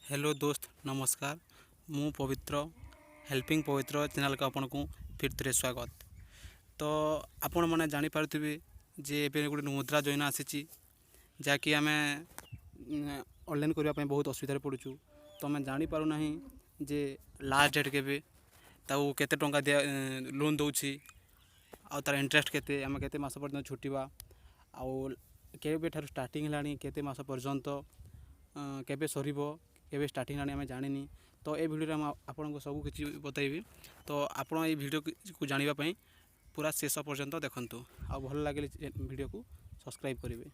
Hello दोस्त नमस्कार। मु पवित्र हेल्पिंग पवित्र चैनल का आपन को फिर थे स्वागत। तो आपण मैंने जानीपारे जे ए गोटे मुद्रा योजना आसी जहाँकि आम ऑनलाइन करने बहुत असुविधा पड़ूँ। तो आम जापारूना जे लास्ट डेट के केते टंका दिया लोन दूसरी आ तार इंटरेस्ट केते आम केते मास पर्यंत छुटवा आउ केबे ठार स्टार्टिंग है केते मास पर्यंत केबे सरीबो केबे स्टार्टिंग आम जानी। तो ये भिडियो आपन को सब किसी बतैबी। तो आप भिडियो को जानापी पूरा शेष पर्यंत देखूँ आ भल लगे भिडियो को सब्सक्राइब करेंगे।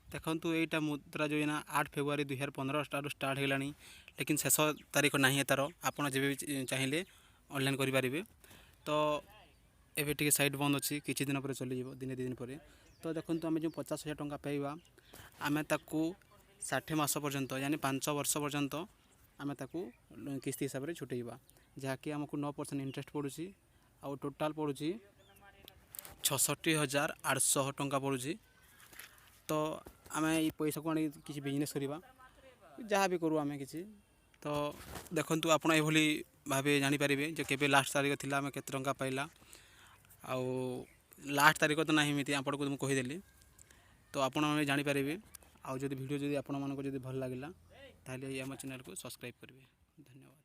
देखु यहीटा मुद्रा योजना 8 फेब्रुआरी 2015 स्टार्ट है, लेकिन शेष तारीख ना तार आपड़ जब भी चाहिए ऑनलाइन करेंगे। तो एबे टिके साइट बंद अच्छी किसी दिन पर चली दिने 2 दिन पर। तो देखो आम जो 50,000 टंका पाइबा आम ताकू 60 मास पर्यंत यानी 5 वर्ष पर्यंत आम ताकू किस्ती हिसाब से छुटेबा, जहाँकि आमको 9% इंटरेस्ट पड़ुची आउ टोटाल पड़ुची 66,800 टंका पड़ुची। तो आम ये पैसा को आनी किसी बिजनेस करवा जहाँ भी करूँ आम किसी। तो देखु आप भाव जानीपारे जो केबे लास्ट तारीख थी आम केते टंका पाइला आउ लास्ट तारीख तो ना एमती आपण को कहीदेली। तो आपने जानीपारे आउ जब वीडियो जब आपण मानक भल लगे ताहले आम चैनल को सब्सक्राइब करेंगे। धन्यवाद।